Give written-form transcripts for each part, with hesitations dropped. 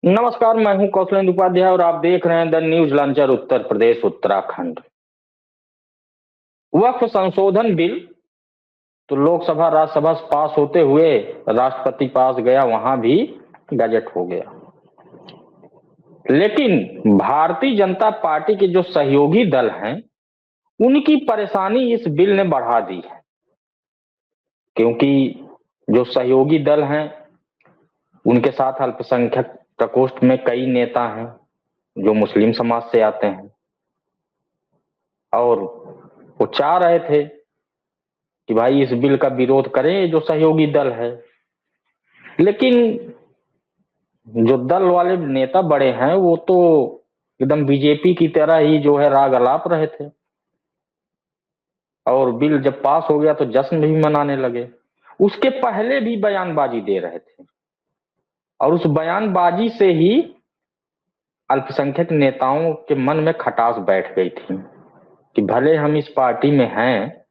नमस्कार, मैं हूं कौशलेंद्र उपाध्याय और आप देख रहे हैं the news launcher Uttar Pradesh Uttarakhand. वक्फ संशोधन बिल तो लोकसभा राज्यसभा से पास होते हुए राष्ट्रपति पास गया, वहां भी गजट हो गया। लेकिन भारतीय जनता पार्टी के जो सहयोगी दल हैं, उनकी परेशानी इस बिल ने बढ़ा दी है। क्योंकि जो सहयोगी दल हैं, उनके साथ अल्पसंख्यक प्रकोष्ठ में कई नेता हैं जो मुस्लिम समाज से आते हैं, और वो चाह रहे थे कि भाई इस बिल का विरोध करें जो सहयोगी दल है। लेकिन जो दल वाले नेता बड़े हैं वो तो एकदम बीजेपी की तरह ही जो है राग अलाप रहे थे, और बिल जब पास हो गया तो जश्न भी मनाने लगे। उसके पहले भी बयानबाजी दे रहे थे, और उस बयानबाजी से ही अल्पसंख्यक नेताओं के मन में खटास बैठ गई थी कि भले हम इस पार्टी में हैं,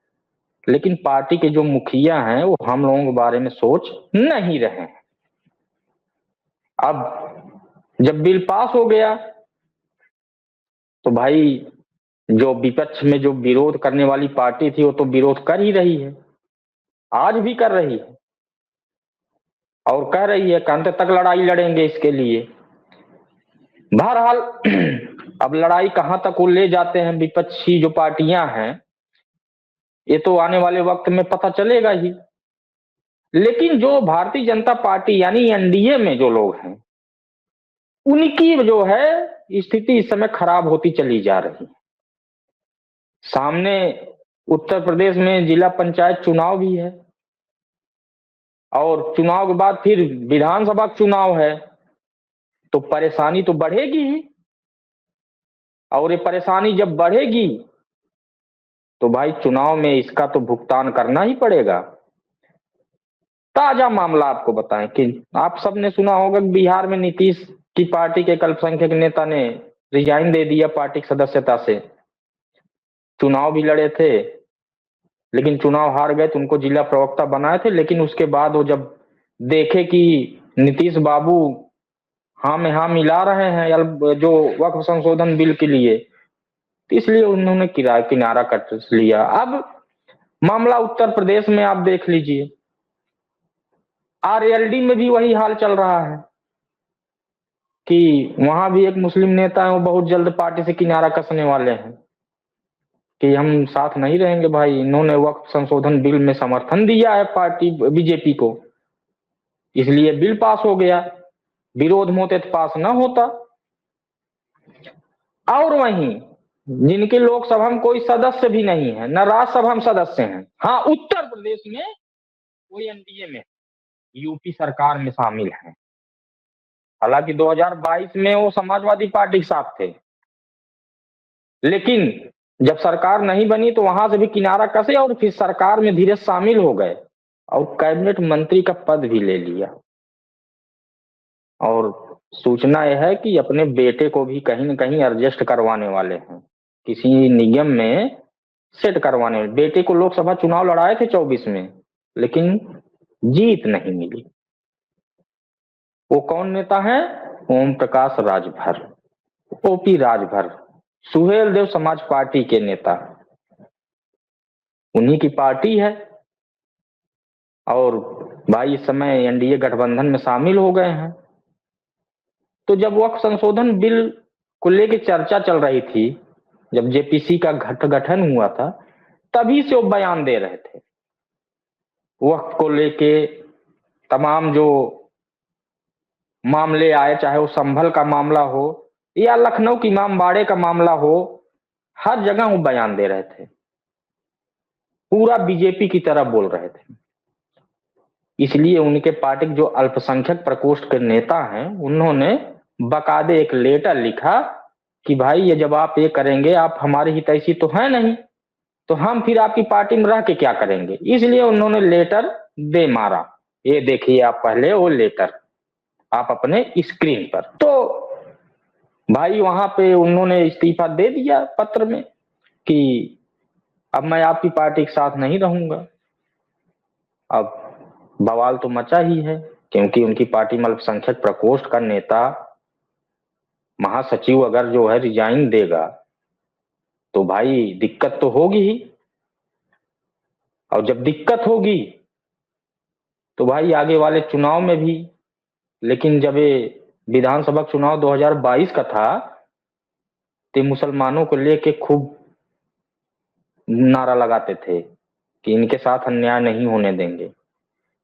लेकिन पार्टी के जो मुखिया हैं वो हम लोगों के बारे में सोच नहीं रहे हैं। अब जब बिल पास हो गया तो भाई जो विपक्ष में जो विरोध करने वाली पार्टी थी वो तो विरोध कर ही रही है, आज भी कर रही है, और कह रही है कि अंत तक लड़ाई लड़ेंगे इसके लिए। बहरहाल अब लड़ाई कहां तक वो ले जाते हैं विपक्षी जो पार्टियां हैं, ये तो आने वाले वक्त में पता चलेगा ही। लेकिन जो भारतीय जनता पार्टी यानी एनडीए में जो लोग हैं, उनकी जो है स्थिति इस समय खराब होती चली जा रही है। सामने उत्तर प्रदेश में जिला पंचायत चुनाव भी है, और चुनाव के बाद फिर विधानसभा चुनाव है, तो परेशानी तो बढ़ेगी ही। और ये परेशानी जब बढ़ेगी तो भाई चुनाव में इसका तो भुगतान करना ही पड़ेगा। ताजा मामला आपको बताएं कि आप सबने सुना होगा कि बिहार में नीतीश की पार्टी के अल्पसंख्यक नेता ने रिजाइन दे दिया पार्टी की सदस्यता से। चुनाव भी लड़े थे, लेकिन चुनाव हार गए तो उनको जिला प्रवक्ता बनाए थे। लेकिन उसके बाद वो जब देखे कि नीतीश बाबू हाँ में हाँ मिला रहे हैं जो वक्फ संशोधन बिल के लिए, तो इसलिए उन्होंने किनारा कट लिया। अब मामला उत्तर प्रदेश में आप देख लीजिए, आरएलडी में भी वही हाल चल रहा है कि वहां भी एक मुस्लिम नेता है, वो बहुत जल्द पार्टी से किनारा कसने वाले हैं कि हम साथ नहीं रहेंगे। भाई इन्होंने वक्फ संशोधन बिल में समर्थन दिया है पार्टी बीजेपी को, इसलिए बिल पास हो गया, विरोध में होते तो पास ना होता। और वहीं जिनके लोकसभा में कोई सदस्य भी नहीं है, न राज्यसभा में सदस्य हैं, हाँ उत्तर प्रदेश में कोई एनडीए में यूपी सरकार में शामिल है। हालांकि 2022 में वो समाजवादी पार्टी के साथ थे, लेकिन जब सरकार नहीं बनी तो वहां से भी किनारा कसे और फिर सरकार में धीरे शामिल हो गए और कैबिनेट मंत्री का पद भी ले लिया। और सूचना यह है कि अपने बेटे को भी कहीं न कहीं एडजस्ट करवाने वाले हैं, किसी निगम में सेट करवाने। बेटे को लोकसभा चुनाव लड़ाए थे 24 में, लेकिन जीत नहीं मिली। वो कौन नेता है? ओम प्रकाश राजभर, ओपी राजभर, सुहेल देव समाज पार्टी के नेता, उन्हीं की पार्टी है। और भाई इस समय एनडीए गठबंधन में शामिल हो गए हैं। तो जब वक्फ संशोधन बिल को लेकर चर्चा चल रही थी, जब जेपीसी का गठन हुआ था, तभी से वो बयान दे रहे थे वक्फ को लेके। तमाम जो मामले आए, चाहे वो संभल का मामला हो या लखनऊ की इमामबाड़े का मामला हो, हर जगह वो बयान दे रहे थे, पूरा बीजेपी की तरह बोल रहे थे। इसलिए उनके पार्टी जो अल्पसंख्यक प्रकोष्ठ के नेता हैं, उन्होंने बकायदे एक लेटर लिखा कि भाई ये जब आप ये करेंगे, आप हमारी हितैषी तो है नहीं, तो हम फिर आपकी पार्टी में रह के क्या करेंगे। इसलिए उन्होंने लेटर दे मारा। ये देखिए आप पहले वो लेटर आप अपने स्क्रीन पर। तो भाई वहां पे उन्होंने इस्तीफा दे दिया पत्र में कि अब मैं आपकी पार्टी के साथ नहीं रहूंगा। अब बवाल तो मचा ही है, क्योंकि उनकी पार्टी में अल्पसंख्यक प्रकोष्ठ का नेता महासचिव अगर जो है रिजाइन देगा तो भाई दिक्कत तो होगी ही, और जब दिक्कत होगी तो भाई आगे वाले चुनाव में भी। लेकिन जब ये विधानसभा चुनाव 2022 का था तो मुसलमानों को लेके खूब नारा लगाते थे कि इनके साथ अन्याय नहीं होने देंगे,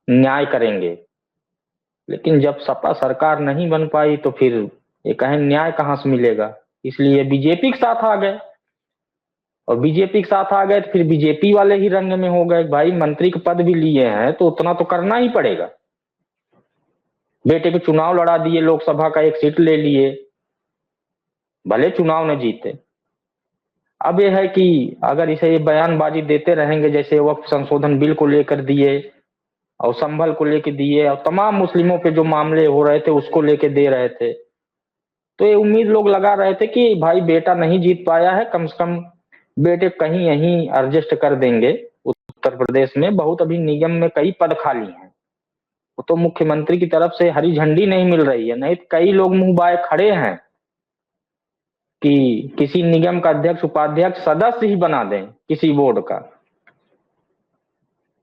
न्याय करेंगे। लेकिन जब सपा सरकार नहीं बन पाई तो फिर ये कहें न्याय कहां से मिलेगा, इसलिए बीजेपी के साथ आ गए। और बीजेपी के साथ आ गए तो फिर बीजेपी वाले ही रंग में हो गए। भाई मंत्री का पद भी लिए हैं तो उतना तो करना ही पड़ेगा। बेटे को चुनाव लड़ा दिए, लोकसभा का एक सीट ले लिए, भले चुनाव न जीते। अब यह है कि अगर इसे ये बयानबाजी देते रहेंगे, जैसे वक्फ संशोधन बिल को लेकर दिए और संभल को लेकर दिए और तमाम मुस्लिमों पे जो मामले हो रहे थे उसको लेकर दे रहे थे, तो ये उम्मीद लोग लगा रहे थे कि भाई बेटा नहीं जीत पाया है, कम से कम बेटे कहीं यहीं एडजस्ट कर देंगे। उत्तर प्रदेश में बहुत अभी निगम में कई पद खाली हैं, वो तो मुख्यमंत्री की तरफ से हरी झंडी नहीं मिल रही है, नहीं तो कई लोग मुंह बाए खड़े हैं कि किसी निगम का अध्यक्ष उपाध्यक्ष सदस्य ही बना दें किसी बोर्ड का।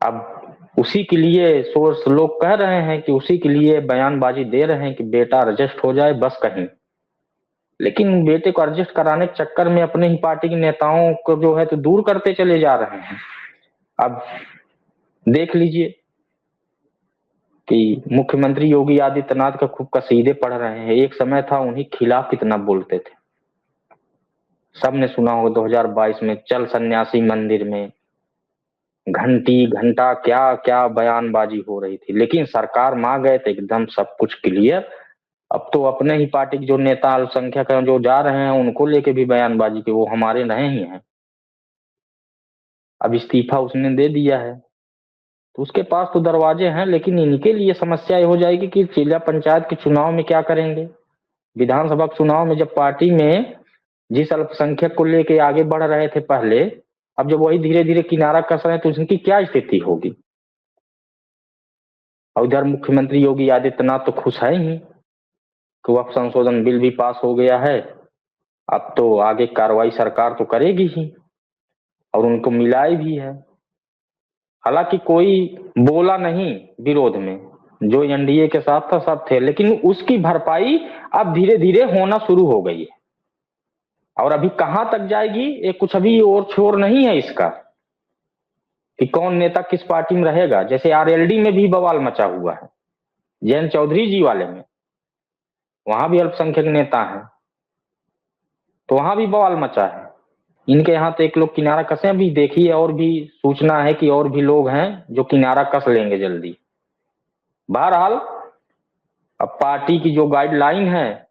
अब उसी के लिए सोर्स लोग कह रहे हैं कि उसी के लिए बयानबाजी दे रहे हैं कि बेटा एडजस्ट हो जाए बस कहीं। लेकिन बेटे को एडजस्ट कराने के चक्कर में अपने ही पार्टी के नेताओं को जो है तो दूर करते चले जा रहे हैं। अब देख लीजिए कि मुख्यमंत्री योगी आदित्यनाथ का खूब कसीदे पढ़ रहे हैं। एक समय था उन्हीं खिलाफ कितना बोलते थे, सबने सुना होगा 2022 में चल सन्यासी मंदिर में घंटी घंटा क्या क्या बयानबाजी हो रही थी। लेकिन सरकार में आ गए तो एकदम सब कुछ क्लियर। अब तो अपने ही पार्टी के जो नेता अल्पसंख्यक जो जा रहे हैं उनको लेके भी बयानबाजी की वो हमारे नहीं ही हैं। अब इस्तीफा उसने दे दिया है तो उसके पास तो दरवाजे हैं, लेकिन इनके लिए समस्या ये हो जाएगी कि जिला पंचायत के चुनाव में क्या करेंगे, विधानसभा चुनाव में जब पार्टी में जिस अल्पसंख्यक को लेके आगे बढ़ रहे थे पहले, अब जब वही धीरे धीरे किनारा कस रहे हैं तो उनकी क्या स्थिति होगी। और इधर मुख्यमंत्री योगी आदित्यनाथ तो खुश है ही कि वक्फ संशोधन बिल भी पास हो गया है, अब तो आगे कार्रवाई सरकार तो करेगी ही और उनको मिलाई भी है। हालांकि कोई बोला नहीं विरोध में, जो एनडीए के साथ था सब थे, लेकिन उसकी भरपाई अब धीरे धीरे होना शुरू हो गई है। और अभी कहां तक जाएगी ये कुछ अभी और छोर नहीं है इसका कि कौन नेता किस पार्टी में रहेगा। जैसे आरएलडी में भी बवाल मचा हुआ है, जयंत चौधरी जी वाले में, वहां भी अल्पसंख्यक नेता हैं तो वहां भी बवाल मचा है। इनके यहाँ तो एक लोग किनारा कसे भी देखिए, और भी सूचना है कि और भी लोग हैं जो किनारा कस लेंगे जल्दी। बहरहाल अब पार्टी की जो गाइडलाइन है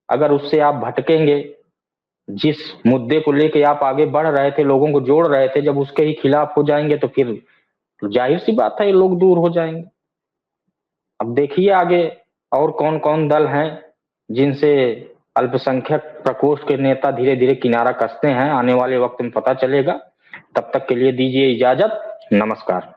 अगर उससे आप भटकेंगे, जिस मुद्दे को लेके आप आगे बढ़ रहे थे, लोगों को जोड़ रहे थे, जब उसके ही खिलाफ हो जाएंगे तो फिर जाहिर सी बात है ये लोग दूर हो जाएंगे। अब देखिए आगे और कौन कौन दल हैं जिनसे अल्पसंख्यक प्रकोष्ठ के नेता धीरे धीरे किनारा कसते हैं, आने वाले वक्त में पता चलेगा। तब तक के लिए दीजिए इजाजत, नमस्कार।